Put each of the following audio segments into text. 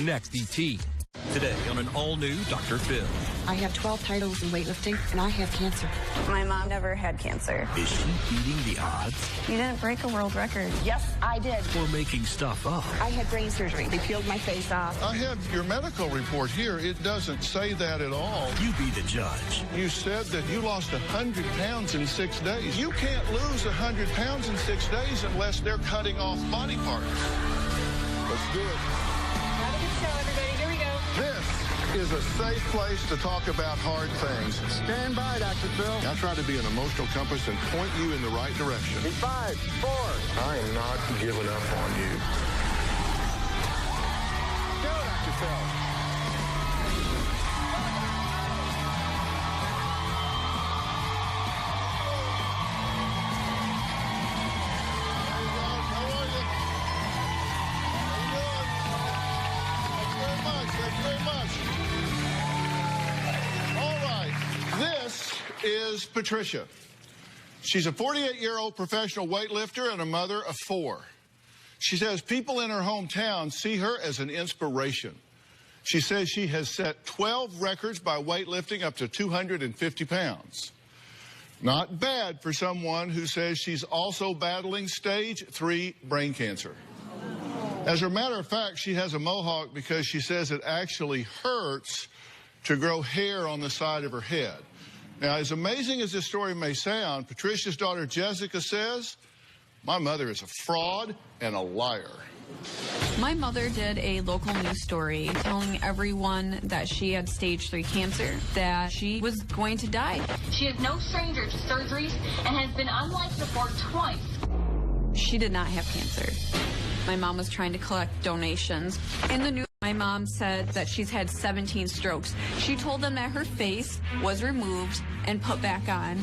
Next, ET. Today on an all-new Dr. Phil. I have 12 titles in weightlifting, and I have cancer. My mom never had cancer. Is she beating the odds? You didn't break a world record. Yes, I did. Or making stuff up? I had brain surgery. They peeled my face off. I have your medical report here. It doesn't say that at all. You be the judge. You said that you lost 100 pounds in 6 days. You can't lose 100 pounds in 6 days unless they're cutting off body parts. Let's do it. Have a good show, everybody. Here we go. This is a safe place to talk about hard things. Stand by, Dr. Phil. I try to be an emotional compass and point you in the right direction. In 5, 4. I am not giving up on you. Go, Dr. Phil. Is Patricia. She's a 48-year-old professional weightlifter and a mother of 4. She says people in her hometown see her as an inspiration. She says she has set 12 records by weightlifting up to 250 pounds. Not bad for someone who says she's also battling stage 3 brain cancer. As a matter of fact, she has a mohawk because she says it actually hurts to grow hair on the side of her head. Now, as amazing as this story may sound, Patricia's daughter Jessica says, my mother is a fraud and a liar. My mother did a local news story telling everyone that she had stage 3 cancer, that she was going to die. She is no stranger to surgeries and has been on life support twice. She did not have cancer. My mom was trying to collect donations. In the news, my mom said that she's had 17 strokes. She told them that her face was removed and put back on.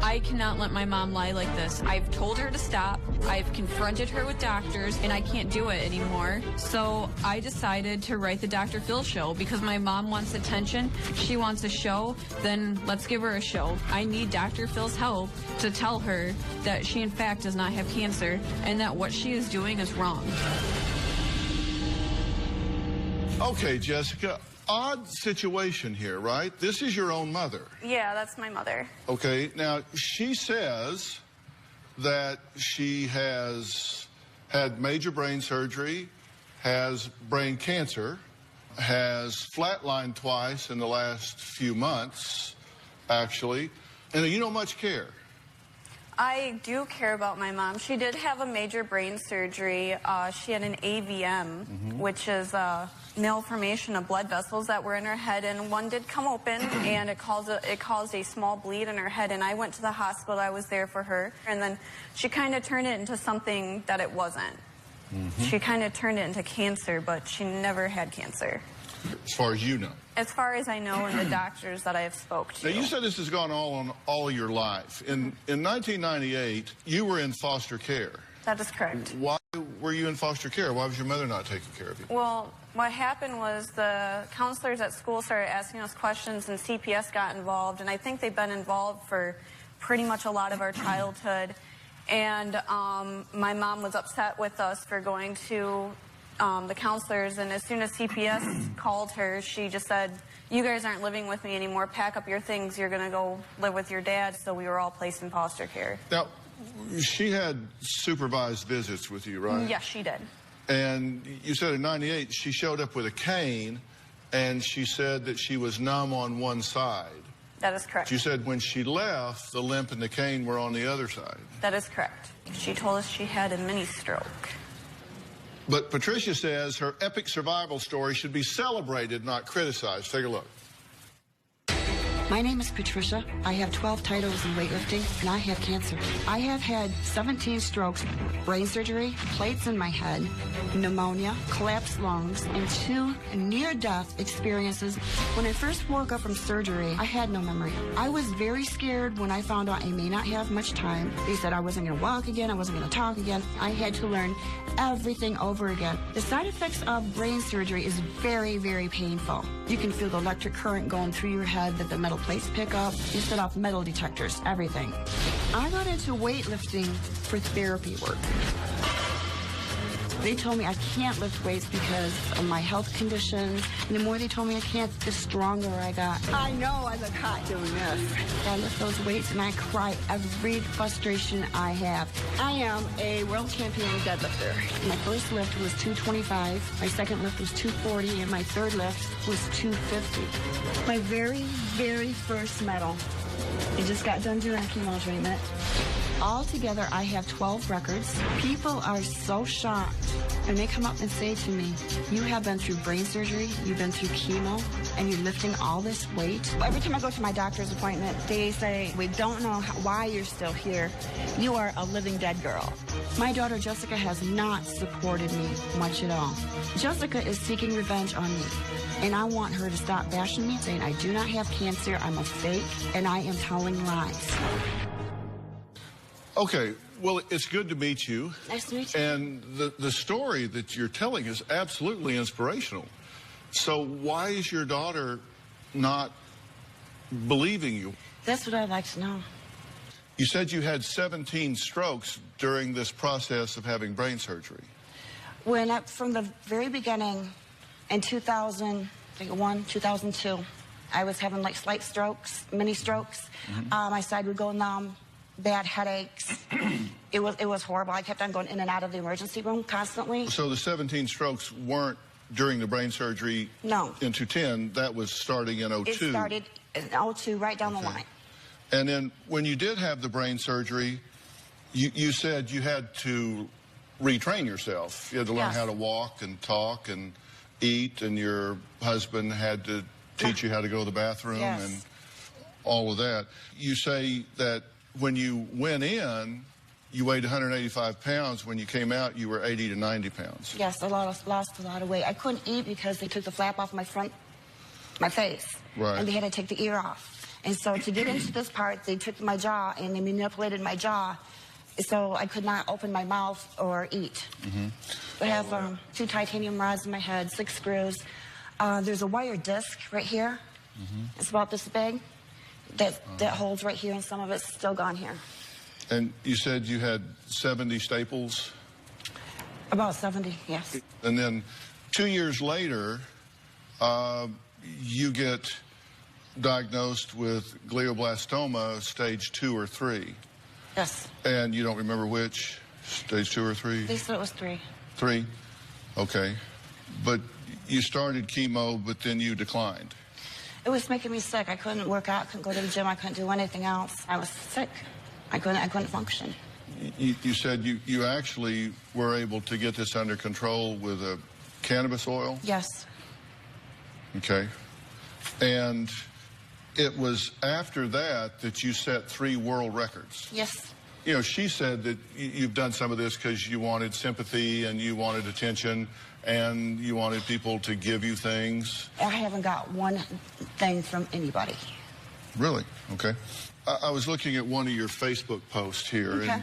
I cannot let my mom lie like this. I've told her to stop. I've confronted her with doctors, and I can't do it anymore. So I decided to write the Dr. Phil show because my mom wants attention. She wants a show. Then let's give her a show. I need Dr. Phil's help to tell her that she, in fact, does not have cancer and that what she is doing is wrong. Okay, Jessica, odd situation here, right? This is your own mother. Yeah, that's my mother. Okay, now she says that she has had major brain surgery, has brain cancer, has flatlined twice in the last few months, actually, and you don't much care. I do care about my mom. She did have a major brain surgery. She had an AVM, which is malformation of blood vessels that were in her head, and one did come open, and it caused a small bleed in her head, and I went to the hospital. I was there for her, and then she kind of turned it into something that it wasn't. She kind of turned it into cancer, but she never had cancer. As far as you know? As far as I know, and the doctors that I have spoke to. Now, you said this has gone on all your life. In 1998, you were in foster care. That is correct. Why were you in foster care? Why was your mother not taking care of you? Well, what happened was the counselors at school started asking us questions, and CPS got involved, and I think they've been involved for pretty much a lot of our childhood. And my mom was upset with us for going to the counselors, and as soon as CPS called her, she just said, you guys aren't living with me anymore, pack up your things, you're going to go live with your dad. So we were all placed in foster care. Now, she had supervised visits with you, right? Yes, she did. And you said in 98 she showed up with a cane, and she said that she was numb on one side. That is correct. You said when she left, the limp and the cane were on the other side. That is correct. She told us she had a mini stroke. But Patricia says her epic survival story should be celebrated, not criticized. Take a look. My name is Patricia. I have 12 titles in weightlifting, and I have cancer. I have had 17 strokes, brain surgery, plates in my head, pneumonia, collapsed lungs, and 2 near-death experiences. When I first woke up from surgery, I had no memory. I was very scared when I found out I may not have much time. They said I wasn't going to walk again, I wasn't going to talk again. I had to learn everything over again. The side effects of brain surgery is very, very painful. You can feel the electric current going through your head that the metal plates pick up. You set off metal detectors, everything. I got into weightlifting for therapy work. They told me I can't lift weights because of my health conditions. And the more they told me I can't, the stronger I got. I know I look hot doing this. I lift those weights and I cry every frustration I have. I am a world champion deadlifter. My first lift was 225. My second lift was 240. And my third lift was 250. My very, very first medal. I just got done doing a chemo treatment. Altogether, I have 12 records. People are so shocked. And they come up and say to me, you have been through brain surgery, you've been through chemo, and you're lifting all this weight. Every time I go to my doctor's appointment, they say, we don't know why you're still here. You are a living dead girl. My daughter, Jessica, has not supported me much at all. Jessica is seeking revenge on me. And I want her to stop bashing me, saying I do not have cancer, I'm a fake, and I am telling lies. Okay, well, it's good to meet you. Nice to meet you. And the story that you're telling is absolutely inspirational. So why is your daughter not believing you? That's what I'd like to know. You said you had 17 strokes during this process of having brain surgery. From the very beginning, in 2001, 2002, I was having like slight strokes, mini strokes. My side would go numb. Bad headaches. It was horrible. I kept on going in and out of the emergency room constantly. So the 17 strokes weren't during the brain surgery? No. In 2010, that was starting in 02. It started in 02, right down the line. And then when you did have the brain surgery, you said you had to retrain yourself. You had to learn how to walk and talk and eat, and your husband had to teach you how to go to the bathroom and all of that. You say that when you went in, you weighed 185 pounds. When you came out, you were 80 to 90 pounds. Yes, I lost a lot of weight. I couldn't eat because they took the flap off my face. Right. And they had to take the ear off. And so to get into this part, they took my jaw and they manipulated my jaw, so I could not open my mouth or eat. I have 2 titanium rods in my head, 6 screws. There's a wire disc right here. It's about this big. That holds right here, and some of it's still gone here. And you said you had 70 staples? About 70, yes. And then 2 years later, you get diagnosed with glioblastoma stage 2 or 3. Yes. And you don't remember which? Stage 2 or 3? They said it was 3. 3? Okay. But you started chemo, but then you declined. It was making me sick. I couldn't work out, couldn't go to the gym, I couldn't do anything else. I was sick. I couldn't function. You said you actually were able to get this under control with a cannabis oil? Yes. Okay. And it was after that you set 3 world records. Yes. You know, she said that you've done some of this because you wanted sympathy and you wanted attention and you wanted people to give you things. I haven't got one thing from anybody. Really? Okay. I was looking at one of your Facebook posts here,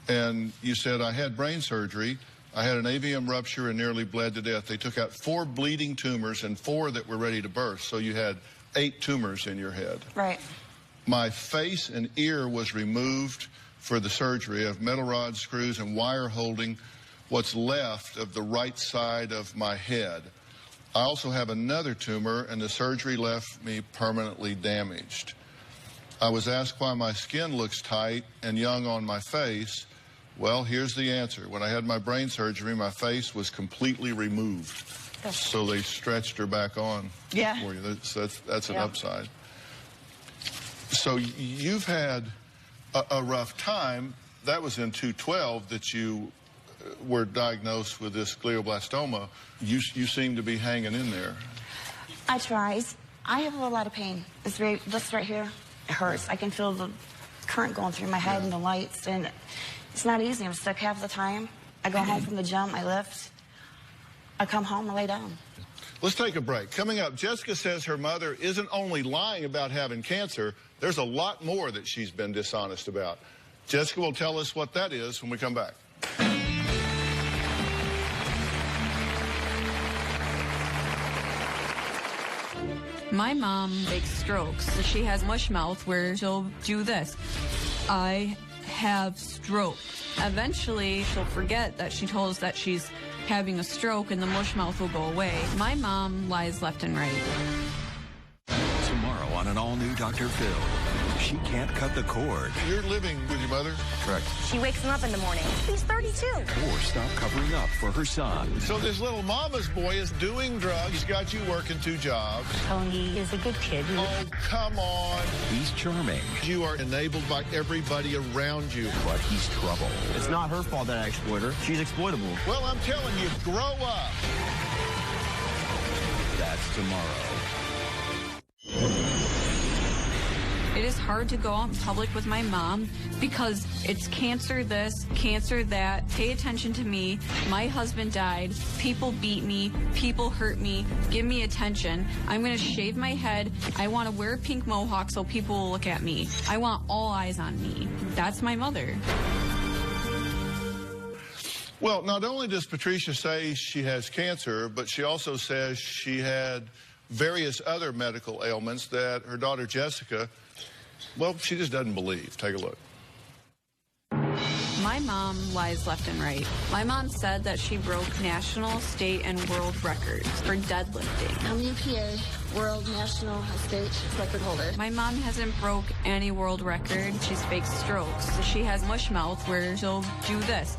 and you said, I had brain surgery. I had an AVM rupture and nearly bled to death. They took out 4 bleeding tumors and 4 that were ready to burst. So you had 8 tumors in your head. Right. My face and ear was removed for the surgery. I have metal rod screws and wire holding what's left of the right side of my head. I also have another tumor, and the surgery left me permanently damaged. I was asked why my skin looks tight and young on my face. Well, here's the answer. When I had my brain surgery, my face was completely removed. So they stretched her back on for you. That's an upside. So you've had a rough time. That was in 2012 that you were diagnosed with this glioblastoma. You seem to be hanging in there. I tried. I have a lot of pain. This right here, it hurts. I can feel the current going through my head and the lights, and it's not easy. I'm sick half the time. I go home from the gym, I lift. I come home, I lay down. Let's take a break. Coming up, Jessica says her mother isn't only lying about having cancer, there's a lot more that she's been dishonest about. Jessica will tell us what that is when we come back. My mom makes strokes. She has mush mouth where she'll do this. I have stroke. Eventually, she'll forget that she told us that she's having a stroke and the mush mouth will go away. My mom lies left and right. Tomorrow on an all-new Dr. Phil. She can't cut the cord. You're living with your mother? Correct. She wakes him up in the morning. He's 32. Or stop covering up for her son. So this little mama's boy is doing drugs. He's got you working 2 jobs. Tony is a good kid. Oh, come on. He's charming, You are enabled by everybody around you. but he's trouble. It's not her fault that I exploit her. She's exploitable. Well, I'm telling you, grow up. That's tomorrow. It is hard to go out in public with my mom because it's cancer this, cancer that. Pay attention to me. My husband died. People beat me. People hurt me. Give me attention. I'm going to shave my head. I want to wear a pink mohawk so people will look at me. I want all eyes on me. That's my mother. Well, not only does Patricia say she has cancer, but she also says she had various other medical ailments that her daughter Jessica, well, she just doesn't believe. Take a look. My mom lies left and right. My mom said that she broke national, state, and world records for deadlifting. I'm UPA, world, national, state record holder. My mom hasn't broke any world record. She's faked strokes. She has mush mouth where she'll do this.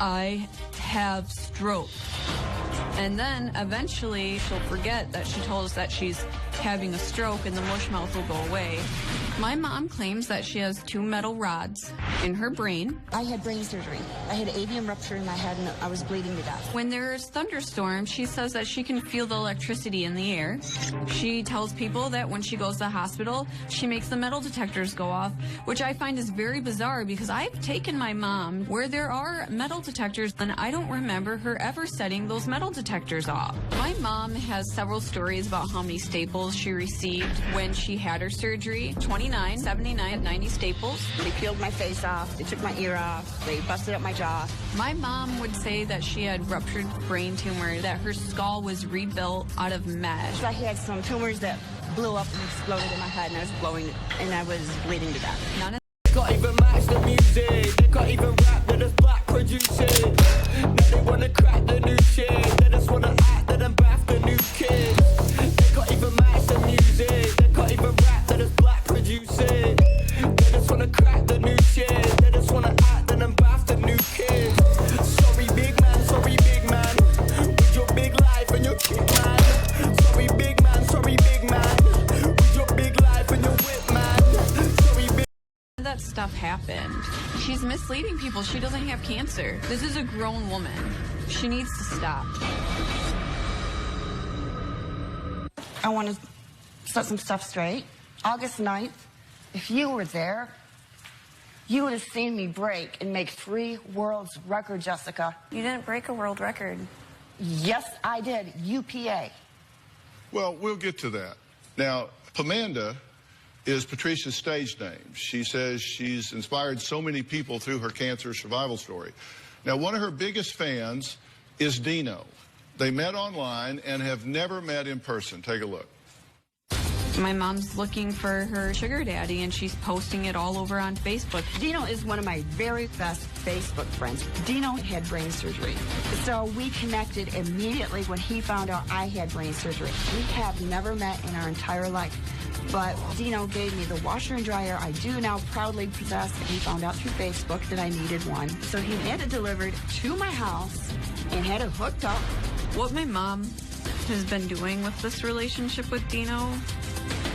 I have stroke. And then eventually she'll forget that she told us that she's having a stroke and the mush mouth will go away. My mom claims that she has 2 metal rods in her brain. I had brain surgery. I had an avium rupture in my head and I was bleeding to death. When there's thunderstorms, she says that she can feel the electricity in the air. She tells people that when she goes to the hospital, she makes the metal detectors go off, which I find is very bizarre because I've taken my mom where there are metal detectors and I don't remember her ever setting those metal detectors off. My mom has several stories about how many staples she received when she had her surgery. 29, 79, 90 staples. They peeled my face off. They took my ear off. They busted up my jaw. My mom would say that she had ruptured brain tumor, that her skull was rebuilt out of mesh. I had some tumors that blew up and exploded in my head, and I was blowing, and I was bleeding to death. None of Can't even match the music. They can't even rap. They're just black producing. Now they wanna crack the new shit. They just wanna act. They done bath the new kids. They can't even match the music. They can't even rap. They're just black producing. They just wanna crack the new shit. They just wanna act. They done bath the new kids. Sorry big man. Sorry big man. With your big life and your chick man. Sorry big man. Sorry big man. With your big life and your whip man. Sorry big. that stuff happened. She's misleading people. She doesn't have cancer. This is a grown woman. She needs to stop. I want to set some stuff straight. August 9th, if you were there, you would have seen me break and make 3 world's record, Jessica. You didn't break a world record. Yes, I did. UPA. Well, we'll get to that. Now, Pamanda is Patricia's stage name. She says she's inspired so many people through her cancer survival story. Now, one of her biggest fans is Dino. They met online and have never met in person. Take a look. My mom's looking for her sugar daddy, and she's posting it all over on Facebook. Dino is one of my very best Facebook friends. Dino had brain surgery. So we connected immediately when he found out I had brain surgery. We have never met in our entire life. But Dino gave me the washer and dryer I do now proudly possess. He found out through Facebook that I needed one. So he had it delivered to my house and had it hooked up. What my mom has been doing with this relationship with Dino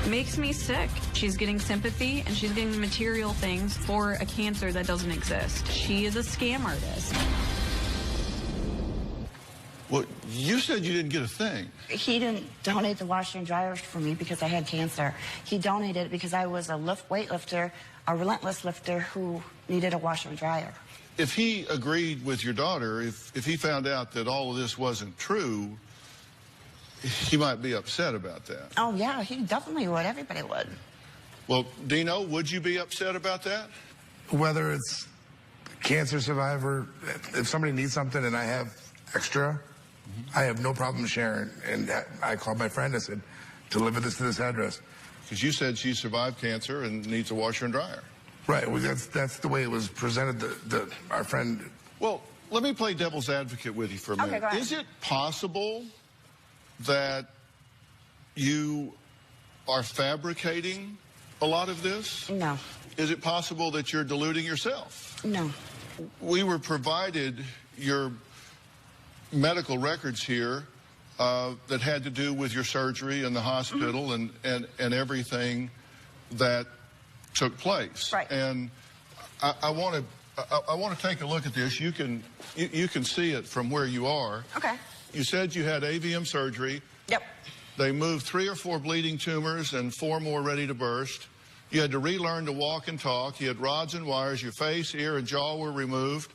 makes me sick. She's getting sympathy and she's getting material things for a cancer that doesn't exist. She is a scam artist. Well, you said you didn't get a thing. He didn't donate the washer and dryer for me because I had cancer. He donated it because I was a weightlifter, a relentless lifter who needed a washer and dryer. If he agreed with your daughter, if he found out that all of this wasn't true, he might be upset about that. Oh, yeah, he definitely would. Everybody would. Well, Dino, would you be upset about that? Whether it's cancer survivor, if somebody needs something and I have extra, I have no problem sharing. And I called my friend and said, deliver this to this address. Because you said she survived cancer and needs a washer and dryer. Right, well, that's the way it was presented. Our friend. Well, Let me play devil's advocate with you for a minute. Okay, go ahead. Is it possible that you are fabricating a lot of this? No. Is it possible that you're deluding yourself? No. We were provided your medical records here that had to do with your surgery in the hospital and everything that took place. Right. And I want to take a look at this. You can see it from where you are. Okay. You said you had AVM surgery. Yep. They moved 3 or 4 bleeding tumors and 4 more ready to burst. You had to relearn to walk and talk. You had rods and wires. Your face, ear, and jaw were removed.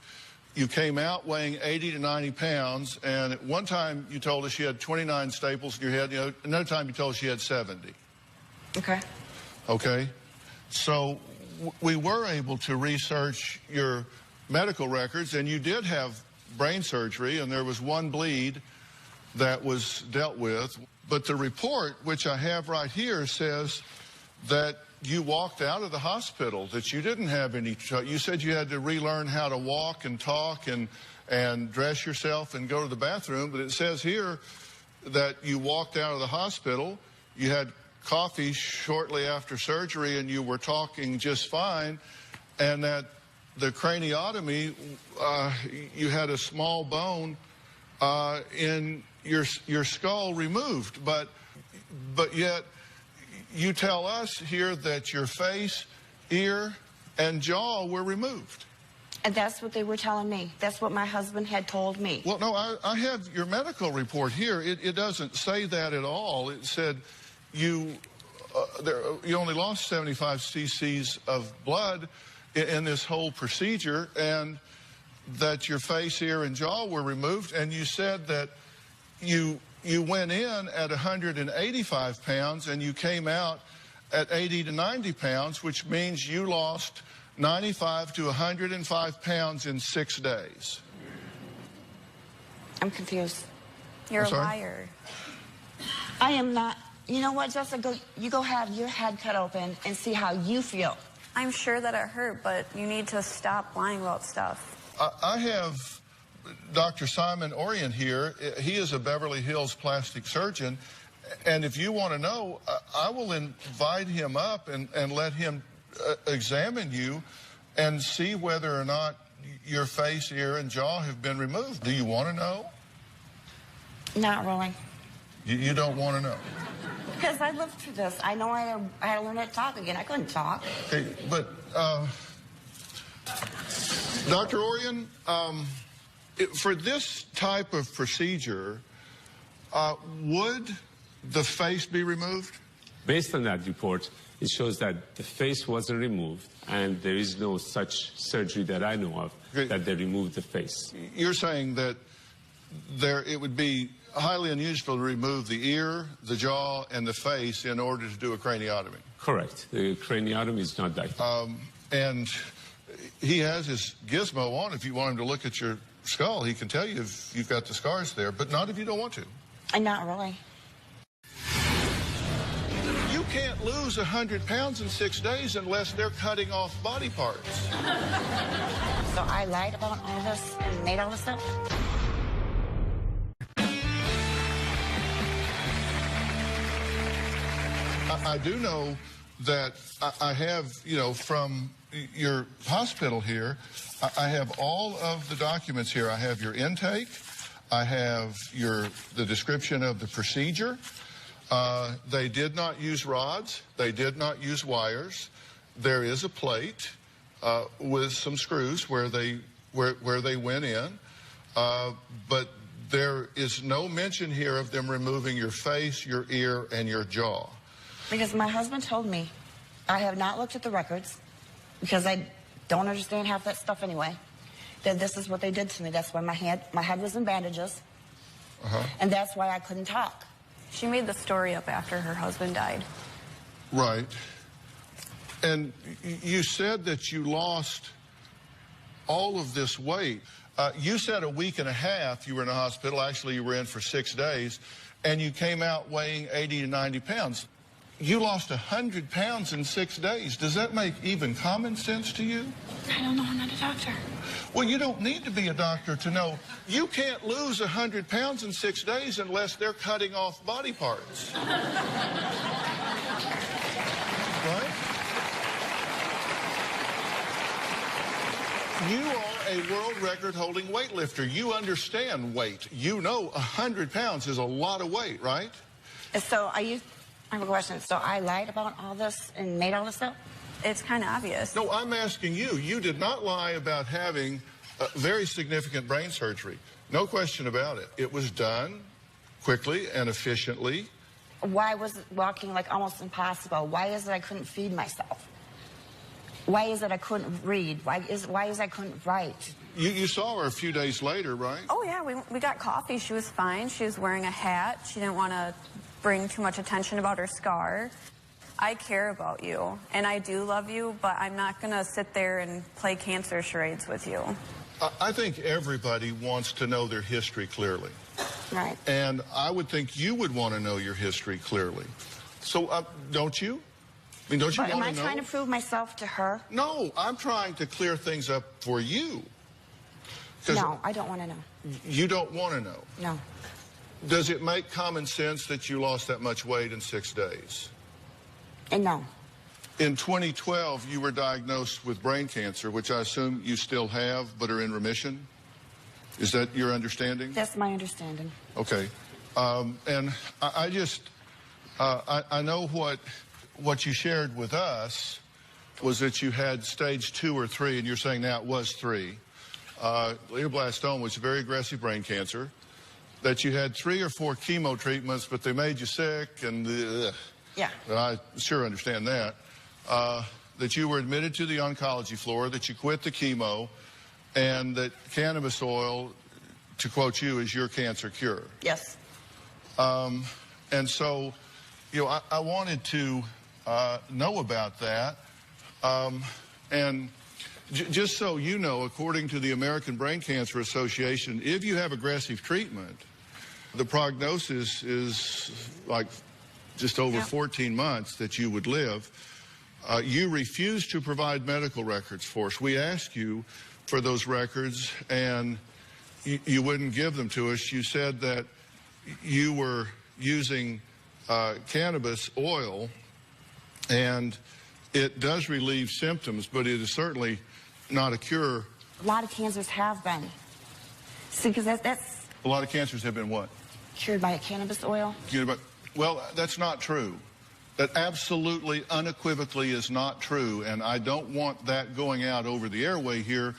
You came out weighing 80 to 90 pounds. And at one time, you told us you had 29 staples in your head. You know, another time, you told us you had 70. Okay. Okay? So we were able to research your medical records, and you did have brain surgery, and there was 1 bleed that was dealt with. But the report, which I have right here, says that you walked out of the hospital, that you didn't have any trouble. You said you had to relearn how to walk and talk and dress yourself and go to the bathroom, but it says here that you walked out of the hospital, you had coffee shortly after surgery, and you were talking just fine, and that the craniotomy, you had a small bone in your skull removed, but yet you tell us here that your face, ear, and jaw were removed. And that's what they were telling me. That's what my husband had told me. Well, no, I have your medical report here. It doesn't say that at all. It said you only lost 75 cc's of blood in this whole procedure, and that your face, ear, and jaw were removed, and you said that you went in at 185 pounds and you came out at 80 to 90 pounds, which means you lost 95 to 105 pounds in 6 days. I'm confused. You're a liar. I am not. You know what, Jessica? You go have your head cut open and see how you feel. I'm sure that it hurt, but you need to stop lying about stuff. I have Dr. Simon Orient here. He is a Beverly Hills plastic surgeon, and if you want to know, I will invite him up and let him examine you and see whether or not your face, ear, and jaw have been removed. Do you want to know? Not really. You don't want to know? Because I lived through this. I know I had to learn how to talk again. I couldn't talk. Okay, but Dr. Orient, for this type of procedure, would the face be removed? Based on that report, it shows that the face wasn't removed, and there is no such surgery that I know of that they removed the face. You're saying that it would be highly unusual to remove the ear, the jaw, and the face in order to do a craniotomy? Correct. The craniotomy is not done. And he has his gizmo on. If you want him to look at your skull, he can tell you if you've got the scars there, but not if you don't want to. Not really. You can't lose 100 pounds in 6 days unless they're cutting off body parts. So I lied about all this and made all this up? I do know that I have, from your hospital here, I have all of the documents here. I have your intake. I have the description of the procedure. They did not use rods. They did not use wires. There is a plate with some screws where they went in, but there is no mention here of them removing your face, your ear, and your jaw. Because my husband told me, I have not looked at the records, because I don't understand half that stuff anyway, that this is what they did to me. That's why my head was in bandages, and that's why I couldn't talk. She made the story up after her husband died. Right. And you said that you lost all of this weight. You said a week and a half you were in a hospital. Actually, you were in for 6 days, and you came out weighing 80 to 90 pounds. You lost 100 pounds in 6 days. Does that make even common sense to you? I don't know. I'm not a doctor. Well, you don't need to be a doctor to know you can't lose 100 pounds in 6 days unless they're cutting off body parts. Right? You are a world record-holding weightlifter. You understand weight. You know 100 pounds is a lot of weight, right? So I have a question. So I lied about all this and made all this up? It's kind of obvious. No, I'm asking you. You did not lie about having very significant brain surgery. No question about it. It was done quickly and efficiently. Why was walking like almost impossible? Why is it I couldn't feed myself? Why is it I couldn't read? Why is I couldn't write? You saw her a few days later, right? Oh, yeah, we got coffee. She was fine. She was wearing a hat. She didn't want to bring too much attention about her scar. I care about you, and I do love you, but I'm not going to sit there and play cancer charades with you. I think everybody wants to know their history clearly. Right. And I would think you would want to know your history clearly. So, don't you? I mean, don't you want to know? Am I trying to prove myself to her? No, I'm trying to clear things up for you. No, I don't want to know. You don't want to know? No. Does it make common sense that you lost that much weight in 6 days? No. In 2012, you were diagnosed with brain cancer, which I assume you still have, but are in remission? Is that your understanding? That's my understanding. Okay. And I know what you shared with us was that you had stage 2 or 3, and you're saying now it was 3. Glioblastoma was a very aggressive brain cancer, that you had 3 or 4 chemo treatments, but they made you sick, and yeah, I sure understand that. That you were admitted to the oncology floor, that you quit the chemo, and that cannabis oil, to quote you, is your cancer cure. Yes. And so, you know, I wanted to know about that. And just so you know, according to the American Brain Cancer Association, if you have aggressive treatment, the prognosis is like just over 14 months that you would live. You refused to provide medical records for us. We asked you for those records, and you wouldn't give them to us. You said that you were using cannabis oil, and it does relieve symptoms, but it is certainly not a cure. A lot of cancers have been. See, because that's... A lot of cancers have been what? Cured by cannabis oil. Well, that's not true. That absolutely, unequivocally is not true, and I don't want that going out over the airway here,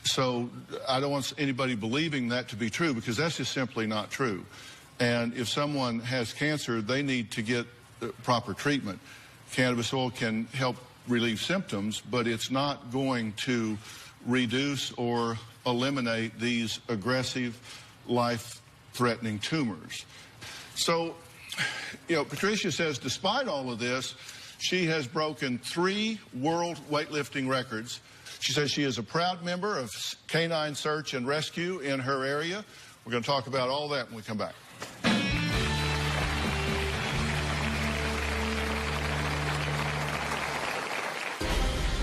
so I don't want anybody believing that to be true, because that's just simply not true. And if someone has cancer, they need to get proper treatment. Cannabis oil can help relieve symptoms, but it's not going to reduce or eliminate these aggressive, life-threatening tumors. So, you know, Patricia says despite all of this, she has broken 3 world weightlifting records. She says she is a proud member of Canine Search and Rescue in her area. We're going to talk about all that when we come back.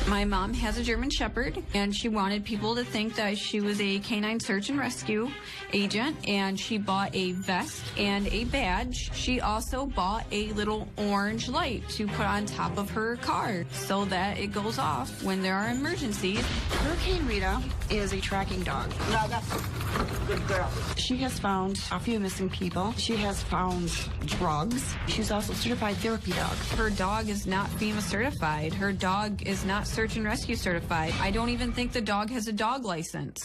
My mom has a German Shepherd, and she wanted people to think that she was a canine search and rescue agent, and she bought a vest and a badge. She also bought a little orange light to put on top of her car so that it goes off when there are emergencies. Hurricane Rita is a tracking dog. No, that's a good girl. She has found a few missing people. She has found drugs. She's also a certified therapy dog. Her dog is not FEMA certified. Her dog is not search and rescue certified. I don't even think the dog has a dog license.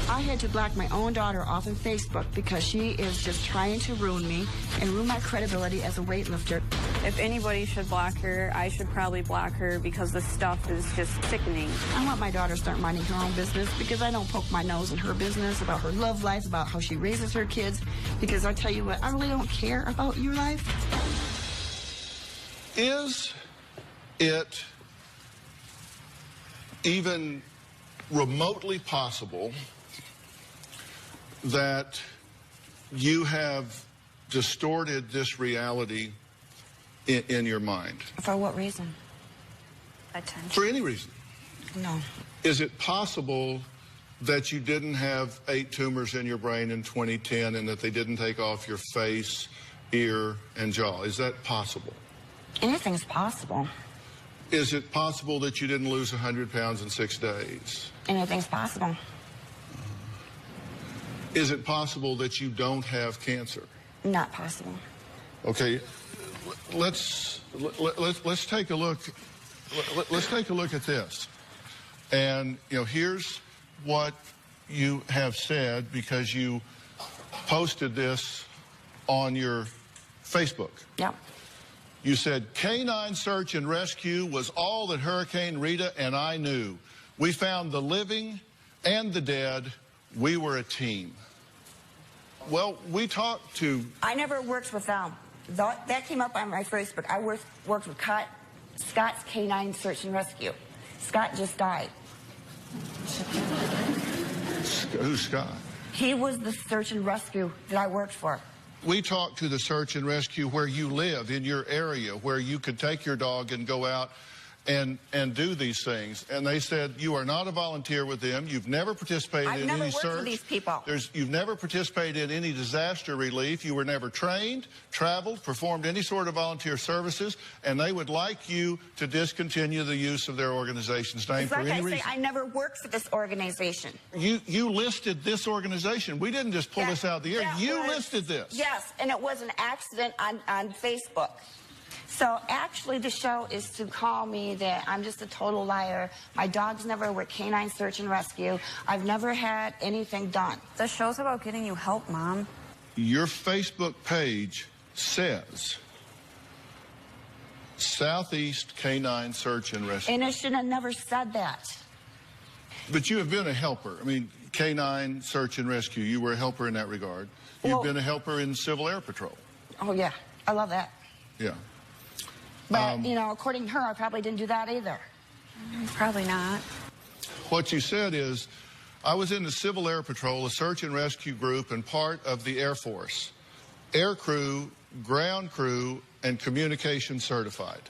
I had to block my own daughter off of Facebook because she is just trying to ruin me and ruin my credibility as a weightlifter. If anybody should block her, I should probably block her because the stuff is just sickening. I want my daughter to start minding her own business because I don't poke my nose in her business about her love life, about how she raises her kids, because I tell you what, I really don't care about your life. Is it even remotely possible that you have distorted this reality in your mind? For what reason? Attention. For any reason? No. Is it possible that you didn't have 8 tumors in your brain in 2010 and that they didn't take off your face, ear, and jaw? Is that possible? Anything's possible. Is it possible that you didn't lose 100 pounds in 6 days? Anything's possible. Is it possible that you don't have cancer? Not possible. Okay, let's take a look. Let's take a look at this. And here's what you have said, because you posted this on your Facebook. Yep. You said, canine search and rescue was all that Hurricane Rita and I knew. We found the living and the dead. We were a team. Well, we talked to... I never worked with them. That came up on my Facebook. I worked with Scott's Canine Search and Rescue. Scott just died. Who's Scott? He was the search and rescue that I worked for. We talked to the search and rescue where you live, in your area, where you could take your dog and go out and do these things. And they said you are not a volunteer with them. You've never participated in any search. I've never worked with these people. You've never participated in any disaster relief. You were never trained, traveled, performed any sort of volunteer services, and they would like you to discontinue the use of their organization's name for any reason. I never worked for this organization. You listed this organization. We didn't just pull this out of the air. You listed this. Yes, and it was an accident on Facebook. So actually the show is to call me that I'm just a total liar. My dogs never were canine search and rescue. I've never had anything done. The show's about getting you help, Mom. Your Facebook page says Southeast Canine Search and Rescue. And it should have never said that. But you have been a helper. I mean, Canine Search and Rescue, you were a helper in that regard. You've been a helper in Civil Air Patrol. Oh, yeah. I love that. Yeah. But, according to her, I probably didn't do that either. Probably not. What you said is, I was in the Civil Air Patrol, a search and rescue group, and part of the Air Force. Air crew, ground crew, and communication certified.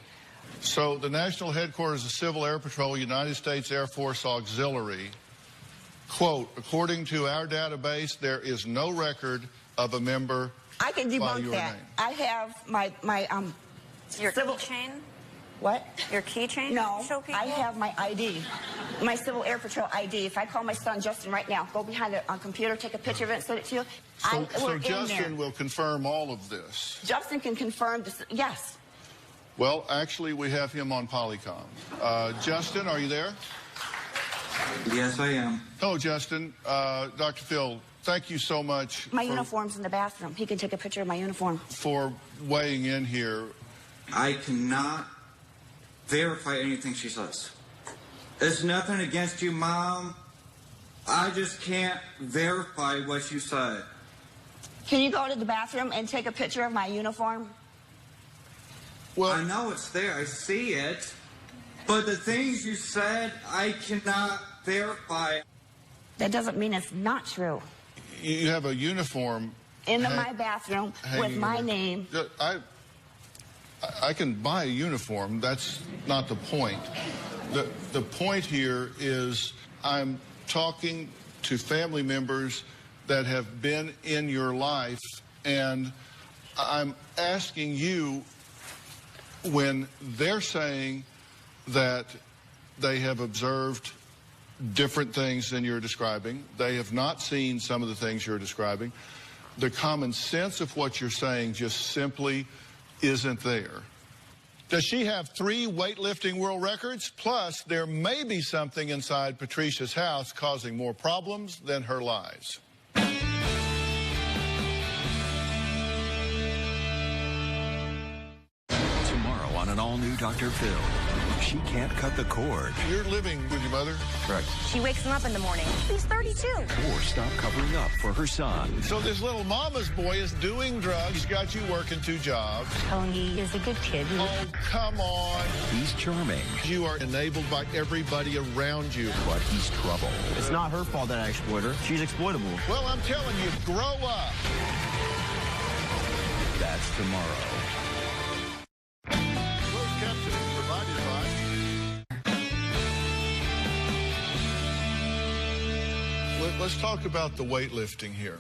So the national headquarters of Civil Air Patrol, United States Air Force Auxiliary, quote, according to our database, there is no record of a member I can debunk that. Name. I have my your keychain? What? Your keychain? No, show people? I have my ID, my Civil Air Patrol ID. If I call my son Justin right now, go behind a computer, take a picture of it, and send it to you. So Justin will confirm all of this. Justin can confirm this. Yes. Well, actually, we have him on Polycom. Justin, are you there? Yes, I am. Hello, Justin. Dr. Phil, thank you so much. My uniform's in the bathroom. He can take a picture of my uniform. For weighing in here. I cannot verify anything she says. It's nothing against you, Mom. I just can't verify what you said. Can you go to the bathroom and take a picture of my uniform? Well, I know it's there. I see it. But the things you said, I cannot verify. That doesn't mean it's not true. You have a uniform in my bathroom with my name. I can buy a uniform. That's not the point. The point here is I'm talking to family members that have been in your life, and I'm asking you, when they're saying that they have observed different things than you're describing, they have not seen some of the things you're describing, the common sense of what you're saying just simply isn't there. Does she have 3 weightlifting world records? Plus, there may be something inside Patricia's house causing more problems than her lies. Tomorrow on an all-new Dr. Phil. She can't cut the cord. You're living with your mother? Correct. She wakes him up in the morning. He's 32. Or stop covering up for her son. So this little mama's boy is doing drugs, got you working 2 jobs. Tony is a good kid. Oh, come on. He's charming. You are enabled by everybody around you. But he's trouble. It's not her fault that I exploit her. She's exploitable. Well, I'm telling you, grow up. That's tomorrow. let's talk about the weightlifting here.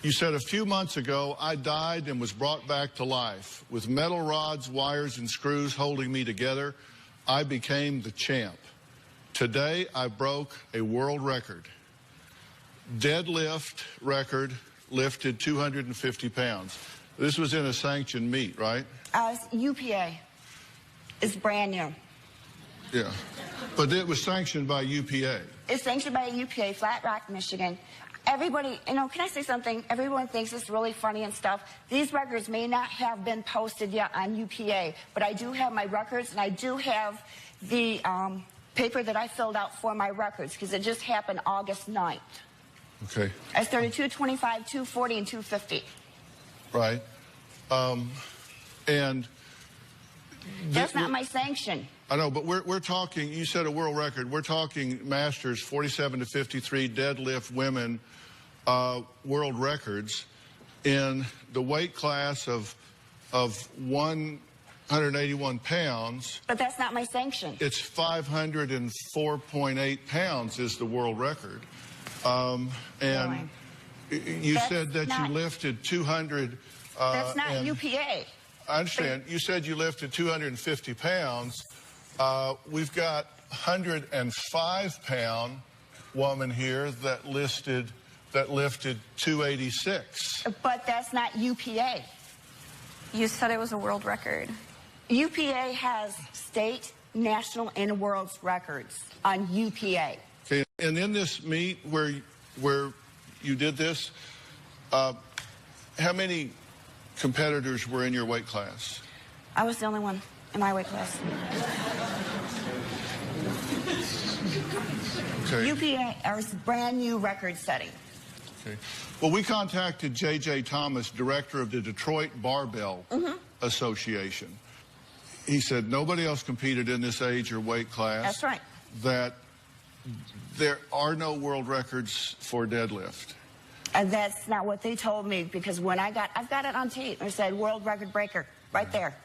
You said a few months ago, I died and was brought back to life. With metal rods, wires, and screws holding me together, I became the champ. Today, I broke a world record. Deadlift record, lifted 250 pounds. This was in a sanctioned meet, right? UPA. It's brand new. Yeah, but it was sanctioned by UPA. It's sanctioned by UPA, Flat Rock, Michigan. Everybody, you know, can I say something? Everyone thinks it's really funny and stuff. These records may not have been posted yet on UPA, but I do have my records, and I do have the paper that I filled out for my records, because it just happened August 9th. Okay. I started 225, 240, and 250. Right. And... That's not my sanction. I know, but we're talking, you said a world record, we're talking masters 47 to 53 deadlift women world records in the weight class of 181 pounds. But that's not my sanction. It's 504.8 pounds is the world record. And you said that you lifted 200. That's not UPA. I understand. You said you lifted 250 pounds. We've got a 105-pound woman here that lifted 286. But that's not UPA. You said it was a world record. UPA has state, national, and world records on UPA. Okay. And in this meet where you did this, how many competitors were in your weight class? I was the only one in my weight class. Okay. UPA is brand new record setting. Okay. Well, we contacted J.J. Thomas, director of the Detroit Barbell Association. He said nobody else competed in this age or weight class. That's right. That there are no world records for deadlift. And that's not what they told me, because when I've got it on tape. I said world record breaker right there.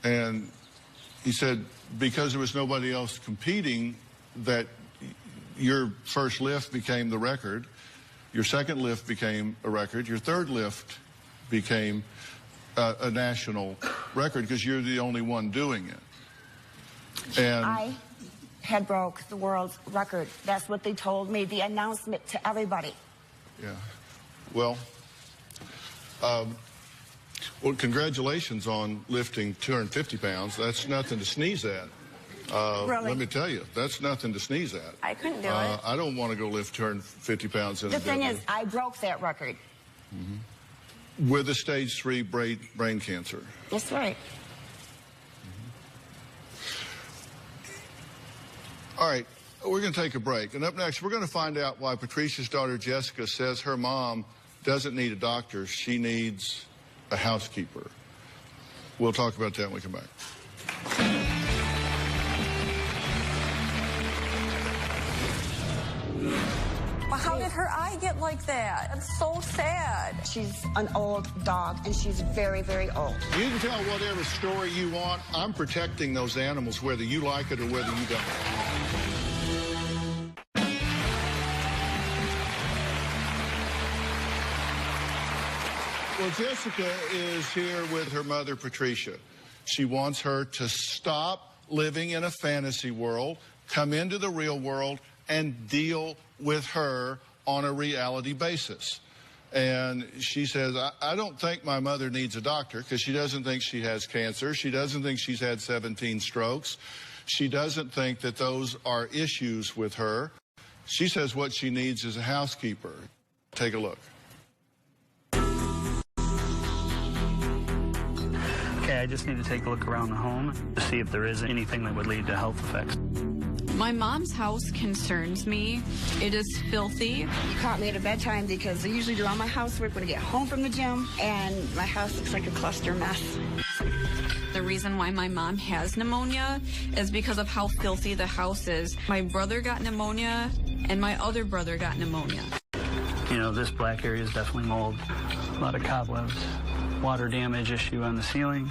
And he said because there was nobody else competing, that your first lift became the record, your second lift became a record, your third lift became a national record because you're the only one doing it. And I had broke the world record. That's what they told me, the announcement to everybody. Yeah. Well, congratulations on lifting 250 pounds. That's nothing to sneeze at. Really? Let me tell you, that's nothing to sneeze at. I couldn't do it. I don't want to go lift 250 pounds in a The thing deadlift. is, I broke that record. With a stage 3 brain cancer. That's right. All right, we're going to take a break. And up next, we're going to find out why Patricia's daughter, Jessica, says her mom doesn't need a doctor. She needs a housekeeper. We'll talk about that when we come back. Well, how did her eye get like that? That's so sad. She's an old dog, and she's very, very old. You can tell whatever story you want. I'm protecting those animals, whether you like it or whether you don't. Well, Jessica is here with her mother, Patricia. She wants her to stop living in a fantasy world, come into the real world, and deal with her on a reality basis. And she says, I don't think my mother needs a doctor because she doesn't think she has cancer. She doesn't think she's had 17 strokes. She doesn't think that those are issues with her. She says what she needs is a housekeeper. Take a look. Okay, I just need to take a look around the home to see if there is anything that would lead to health effects. My mom's house concerns me. It is filthy. You caught me at a bedtime because I usually do all my housework when I get home from the gym, and my house looks like a cluster mess. The reason why my mom has pneumonia is because of how filthy the house is. My brother got pneumonia, and my other brother got pneumonia. You know, this black area is definitely mold. A lot of cobwebs. Water damage issue on the ceiling.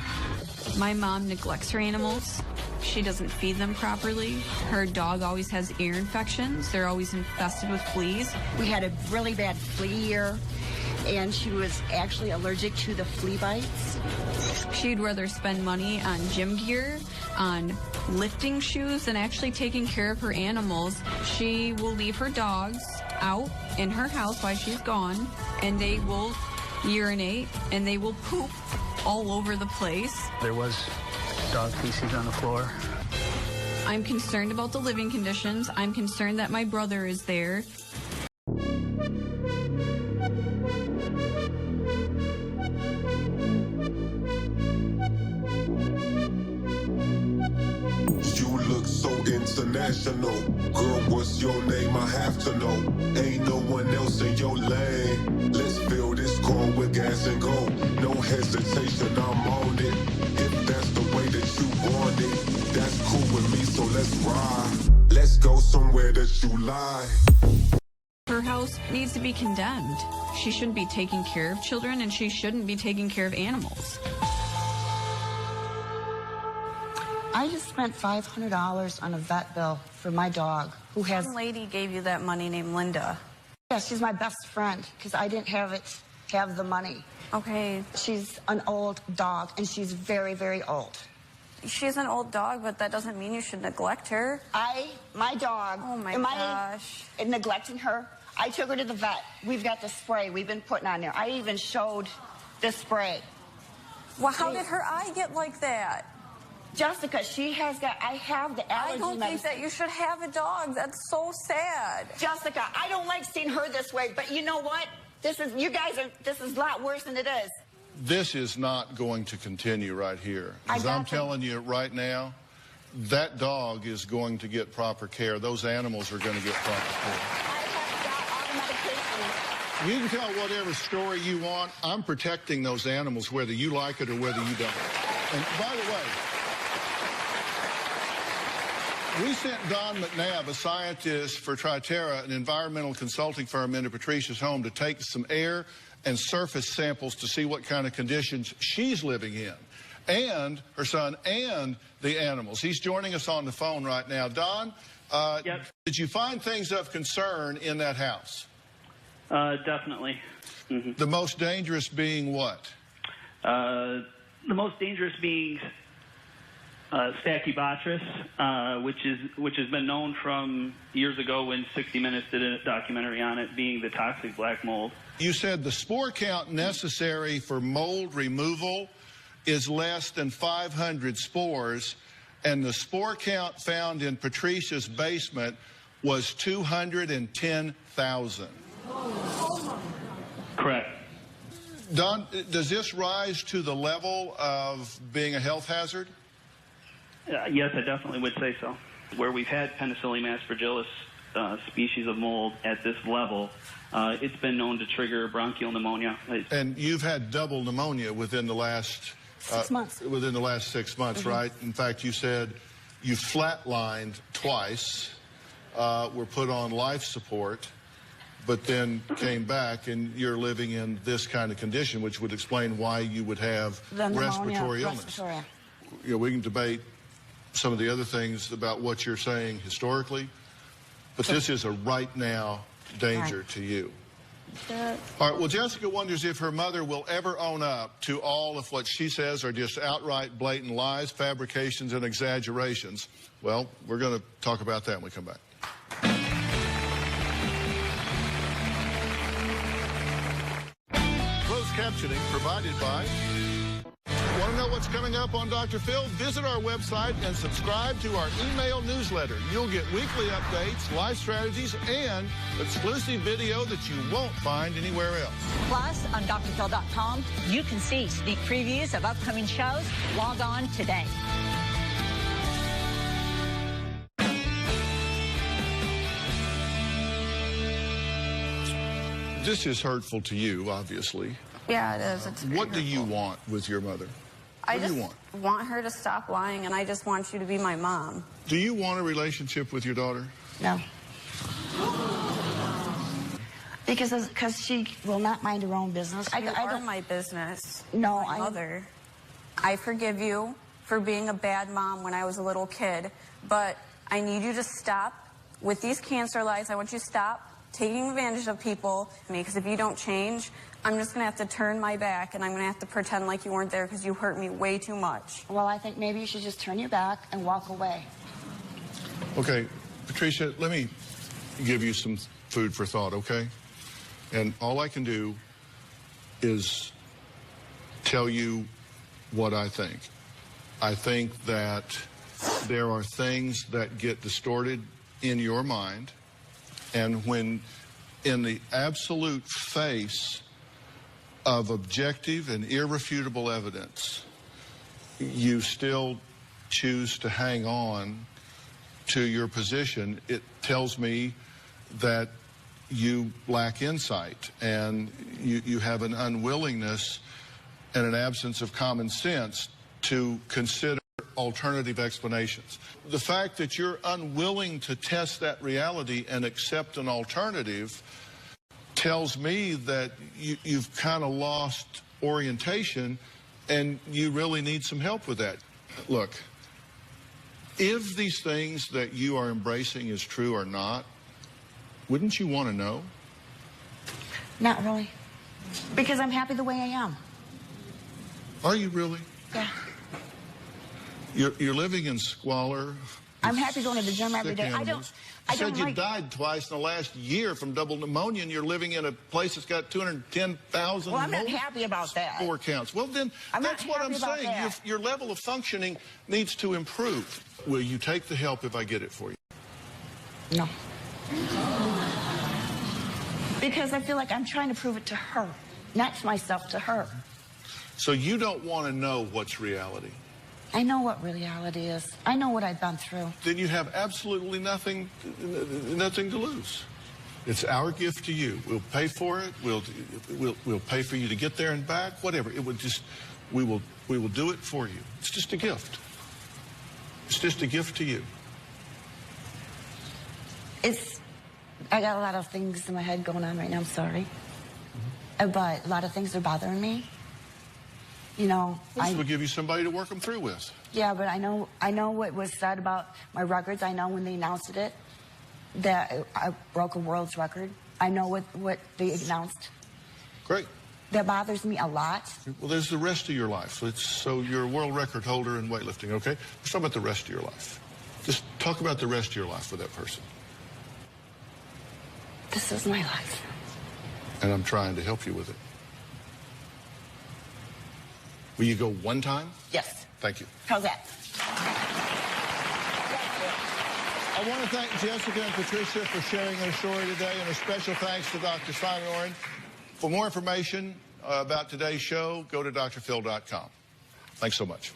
My mom neglects her animals. She doesn't feed them properly. Her dog always has ear infections. They're always infested with fleas. We had a really bad flea year, and she was actually allergic to the flea bites. She'd rather spend money on gym gear, on lifting shoes, than actually taking care of her animals. She will leave her dogs out in her house while she's gone, and they will urinate and they will poop all over the place. There was dog feces on the floor. I'm concerned about the living conditions. I'm concerned that my brother is there. International. Girl, what's your name? I have to know. Ain't no one else in your lane. Let's fill this car with gas and go. No hesitation, I'm on it. If that's the way that you want it, that's cool with me, so let's ride. Let's go somewhere that you lie. Her house needs to be condemned. She shouldn't be taking care of children, and she shouldn't be taking care of animals. I just spent $500 on a vet bill for my dog, who has... Some lady gave you that money named Linda. Yeah, she's my best friend, because I didn't have the money. Okay. She's an old dog, and she's very, very old. She's an old dog, but that doesn't mean you should neglect her. My dog... Oh, my gosh. Am I neglecting her? I took her to the vet. We've got the spray we've been putting on there. I even showed the spray. Well, how did her eye get like that? Jessica, I have the allergy I don't think that you should have a dog. That's so sad. Jessica, I don't like seeing her this way, but you know what? This is a lot worse than it is. This is not going to continue right here. As I'm telling you right now, that dog is going to get proper care. Those animals are going to get proper care. I have got all the medications. You can tell whatever story you want. I'm protecting those animals, whether you like it or whether you don't. And by the way, we sent Don McNabb, a scientist for Triterra, an environmental consulting firm, into Patricia's home to take some air and surface samples to see what kind of conditions she's living in, and her son and the animals. He's joining us on the phone right now. Don, Yep. Did you find things of concern in that house? Definitely. Mm-hmm. The most dangerous being what? The most dangerous being Stachybotrys, which has been known from years ago when 60 Minutes did a documentary on it, being the toxic black mold. You said the spore count necessary for mold removal is less than 500 spores, and the spore count found in Patricia's basement was 210,000. Correct. Don, does this rise to the level of being a health hazard? Yes, I definitely would say so. Where we've had Penicillium aspergillus species of mold at this level, it's been known to trigger bronchial pneumonia. And you've had double pneumonia within the last 6 months. Within the last 6 months, right? In fact, you said you flatlined twice, were put on life support, but then came back, and you're living in this kind of condition, which would explain why you would have respiratory illness. You know, we can debate some of the other things about what you're saying historically, but this is a right now danger to you. All right, well, Jessica wonders if her mother will ever own up to all of what she says are just outright blatant lies, fabrications, and exaggerations. Well, we're going to talk about that when we come back. Closed captioning provided by... Want to know what's coming up on Dr. Phil? Visit our website and subscribe to our email newsletter. You'll get weekly updates, life strategies, and exclusive video that you won't find anywhere else. Plus, on drphil.com, you can see sneak previews of upcoming shows. Log on today. This is hurtful to you, obviously. Yeah, it is. It's what do you want with your mother? What do you want? I just want her to stop lying, and I just want you to be my mom. Do you want a relationship with your daughter? No. Because she will not mind her own business. I don't my business. No, my mother. I forgive you for being a bad mom when I was a little kid, but I need you to stop with these cancer lies. I want you to stop taking advantage of people, because if you don't change, I'm just going to have to turn my back and I'm going to have to pretend like you weren't there because you hurt me way too much. Well, I think maybe you should just turn your back and walk away. Okay, Patricia, let me give you some food for thought, okay? And all I can do is tell you what I think. I think that there are things that get distorted in your mind, and when in the absolute face of objective and irrefutable evidence, you still choose to hang on to your position, it tells me that you lack insight and you have an unwillingness and an absence of common sense to consider alternative explanations. The fact that you're unwilling to test that reality and accept an alternative tells me that you've kind of lost orientation and you really need some help with that. Look, if these things that you are embracing is true or not, wouldn't you want to know? Not really. Because I'm happy the way I am. Are you really? Yeah. You're living in squalor. I'm happy going to the gym every day. I don't you like... died twice in the last year from double pneumonia, and you're living in a place that's got 210,000. Well, I'm not happy about that. 4 counts. Well, then that's what I'm saying. Your level of functioning needs to improve. Will you take the help if I get it for you? No. Because I feel like I'm trying to prove it to her, not myself, to her. So you don't want to know what's reality? I know what reality is. I know what I've been through. Then you have absolutely nothing to lose. It's our gift to you. We'll pay for it. We'll pay for you to get there and back. Whatever. It would just we will do it for you. It's just a gift. It's just a gift to you. I got a lot of things in my head going on right now. I'm sorry, but a lot of things are bothering me. You know, we'll give you somebody to work them through with. Yeah, but I know what was said about my records. I know when they announced it, that I broke a world's record. I know what they announced. Great. That bothers me a lot. Well, there's the rest of your life. So you're a world record holder in weightlifting, okay? Let's talk about the rest of your life. Just talk about the rest of your life with that person. This is my life. And I'm trying to help you with it. Will you go one time? Yes. Thank you. How's that? I want to thank Jessica and Patricia for sharing their story today, and a special thanks to Dr. Simon Oren. For more information about today's show, go to drphil.com. Thanks so much.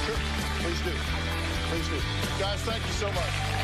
Sure, please do. Please do. Guys, thank you so much.